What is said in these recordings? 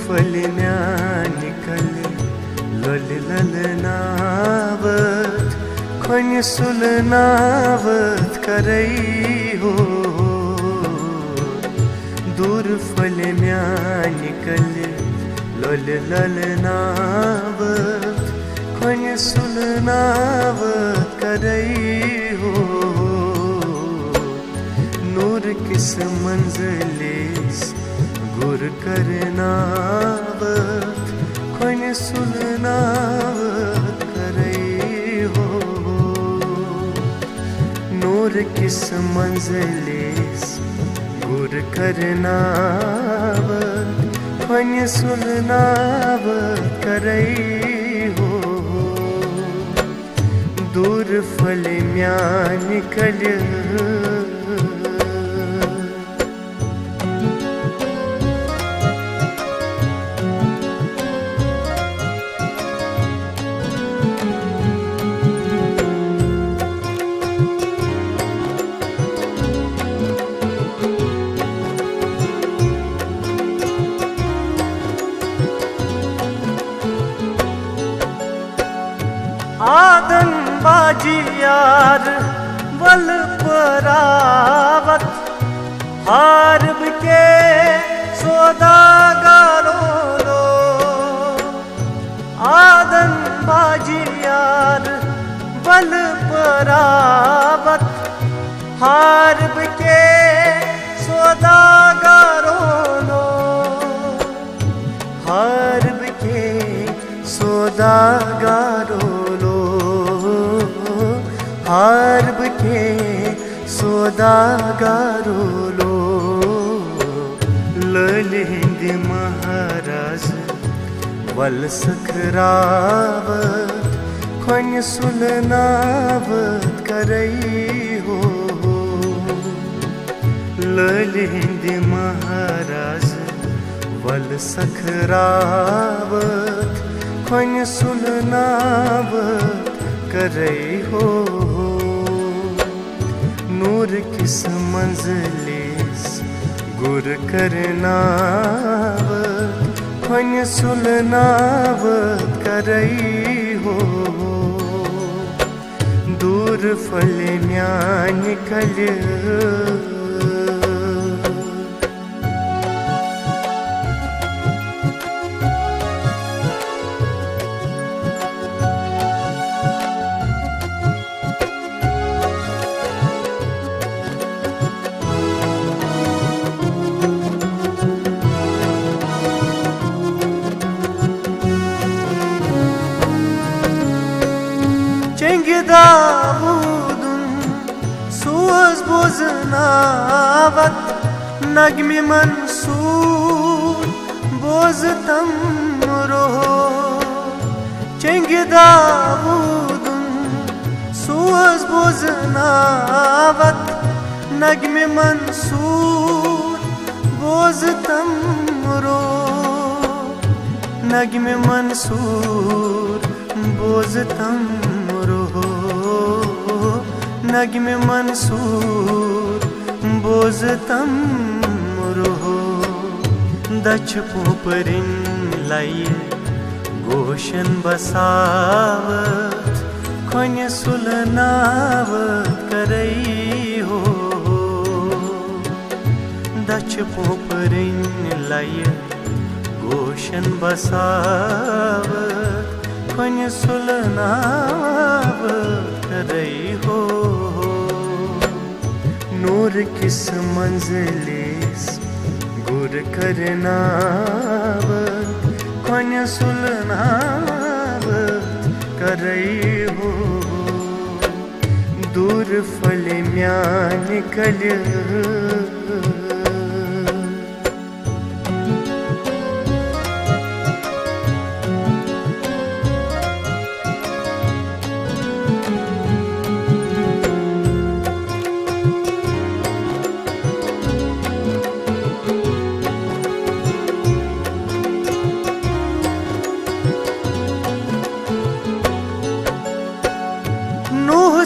फलम्या निकले लोल ललनावत खोन सुलनावत करई हो दूर फलम्या निकले लोल ललनावत खोन सुलनावत करई हो नूर किस मंजिलिस गुर करनावत खोन सुलनावत करई हो नूर किस मंजिलिस गुर करनावत खोन सुलनावत करई हो दूर फलम्या निकले आदन बाजी यार वल परावत हारब के सौदागारों लो आदन बाजी यार वल परावत हारब के सौदागारों लो हारब के सौदागारों हारब के सौदागारों लो ललिंद महाराज वल सखरावत खोन सुलनावत करई हो ललिंद महाराज वल सखरावत खोन सुलनावत करई हो नूर किस मंजिलिस गुर करनावत खोन सुलनावत करई हो दूर फलम्या निकले दाऊदुन सोज बोजनावत नगमी मंसूर बोजतम रोहो चंग दाऊदुन सोज बोजनावत नगमी मंसूर बोजतम रोहो नगमी मंसूर बोजतम नगमे मंसूर बोजतम रोहो दच पोपरिन लाइए गोशन बसावत खोन सुलनावत करई हो दच पोपरिन लाइए गोशन बसावत खोन सुलनावत करई हो नूर किस मंजिलिस गुर करनावत खोन सुलनावत करई हो दूर फलम्या निकले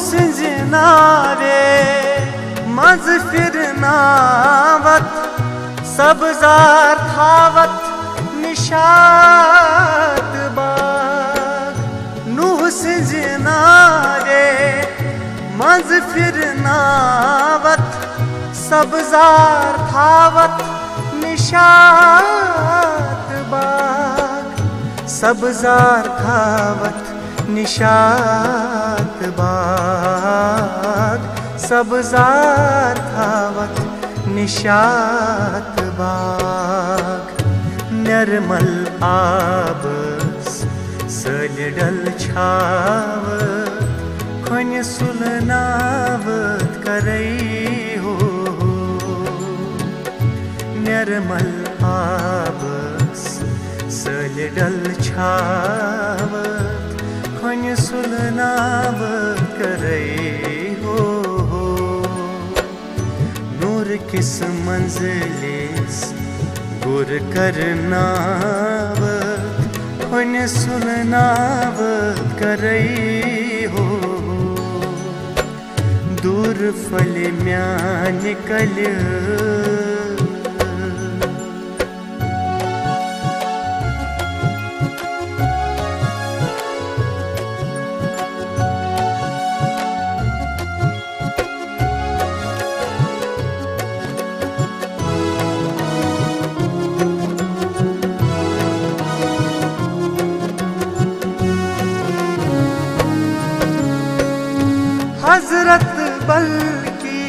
सिंज नावे मज फिरनावत सब्जार थावत निशात बाग नूह सिंज नावे मज फिरनावत सब्जार थावत निशात बाग सब्जार थावत निशात बाग सब्जार थावत निशात बाग निर्मल आबस सलिडल छावत खोन सुलनावत करई हो निर्मल आबस सलिडल छावत खोन सुलनावत करई हो नूर किस मंजिलिस गुर करनावत खोन सुलनावत करई हो दूर फल म्यान निकल हजरत बल की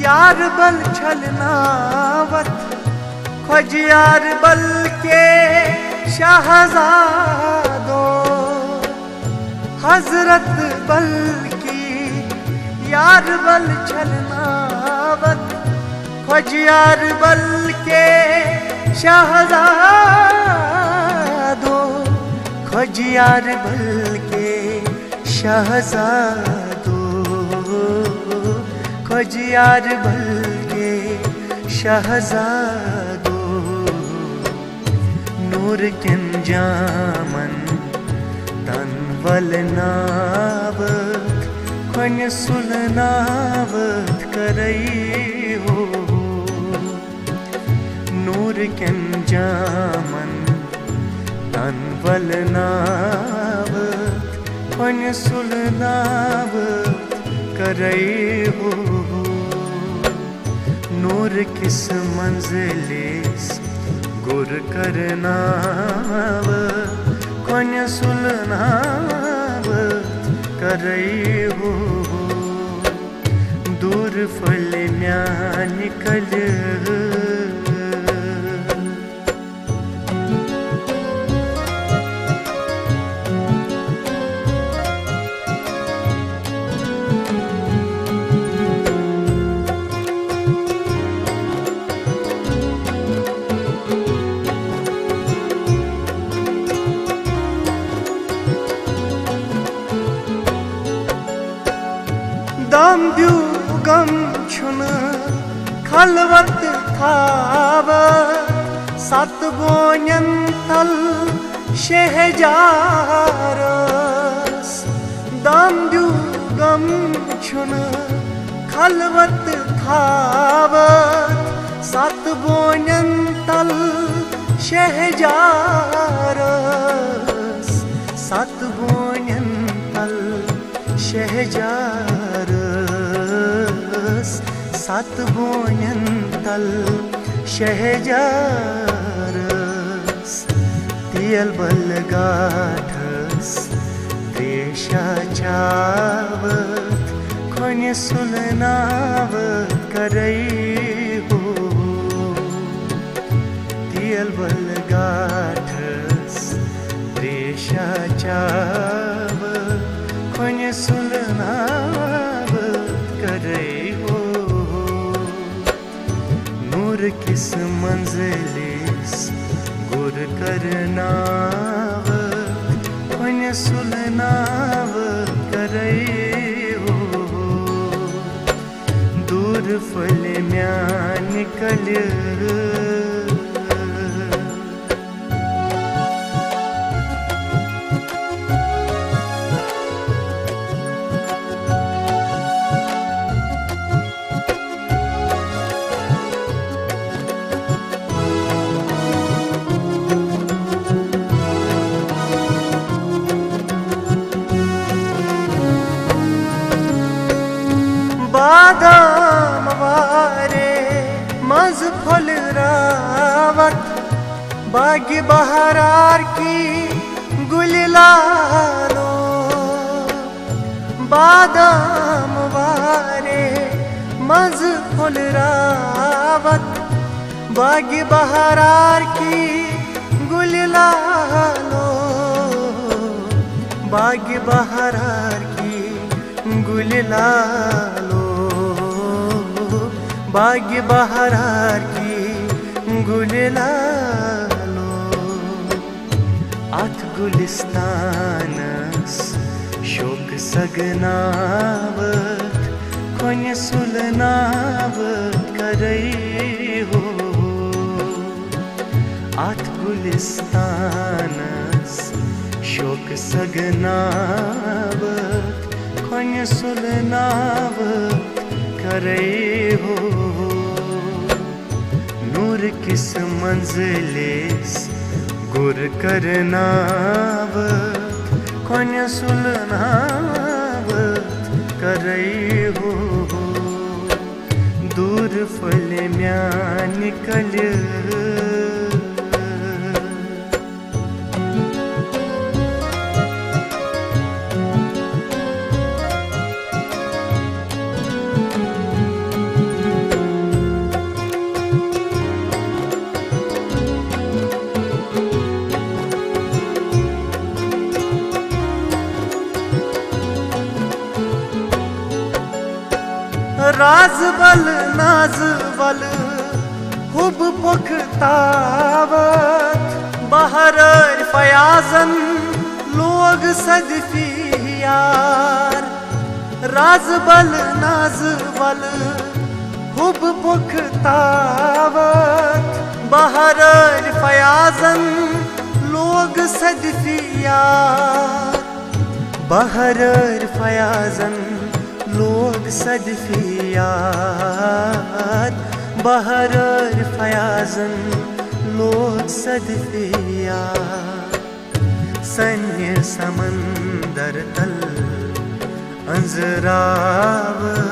यार बल छलनावत खोज यार बल के शाहजादो हजरत बल की यार बल छलनावत खोज यार बल के शाहजादो खोज यार बल के शाहजादो खोज यार बल के शहजादो नूर किन जामन तनवल नावत खोन सुलनावत करई हो नूर किन जामन तनवल नावत खोन सुलनावत करई हो नूर किस मंजिलिस गुर करनावत खोन सुलनावत करई हो दूर फल म्यान निकल दाम ब्यू गम छुन खलवत थावत सत बोयन तल शहजारस दाम ब्यू गम छुन खलवत थावत सत बोयन तल शहजारस सत बोयन तल शहजारस सत बोयन तल शहजारस तियल बल गाठस त्रेशा चावत खोन सुलनावत करई हो तियल बल गाठस त्रेशा चावत खोन सुलनावत करई हो नूर किस मंजिलिस गुर करनावत खोन सुलनावत करई हो दूर फल म्यान निकल बादाम वारे मज फल रावत बागी बहरार की गुललालो बादाम वारे मज फल रावत बागी बहरार की गुललालो बागी बहरार की गुललालो बागी बहरार की गुललालो अथ गुलिस्तानस शोक सगनावत कोन सुलनावत करई हो अथ गुलिस्तानस शोक सगनावत कोन सुलनावत करई हो नूर किस मंजिलिस गुर करनावत कोन सुलनावत करई हो दूर फल म्यान निकल राज बल नाज बल हुब पुख्तावत बहर फयाजन लोग सदफियार राज बल नाज बल हुब पुख्तावत बहर फयाजन लोग सदफियार बहर फयाजन लोग सदफियात बहर फयाजन लोग सदफियात सन्य समंदर तल अंजरावत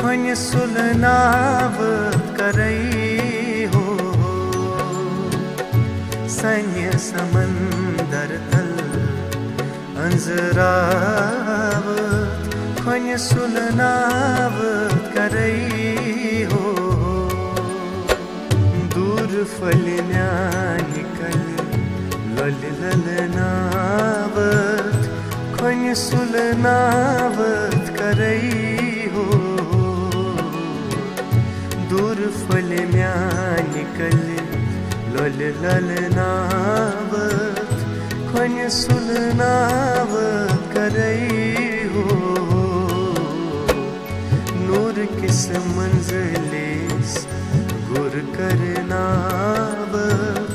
खोन सुलनावत करई हो सन्य समंदर तल अंजरावत खोन सुलनावत करई हो दूर फल निकल लल ललनावत खोन सुलनावत करई हो दूर फल निकल लल ललनावत खोन सुलनावत करई हो नूर किस मंजिलिस गुर करनावत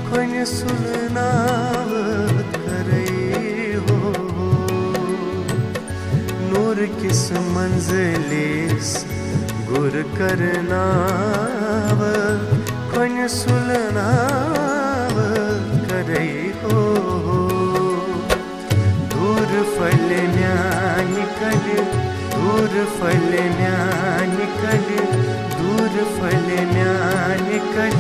खोन सुलनावत करई हो नूर किस मंजिलिस गुर करनावत खोन सुलनावत करई हो दूर फल निकल दूर फल निकल दूर फल निकल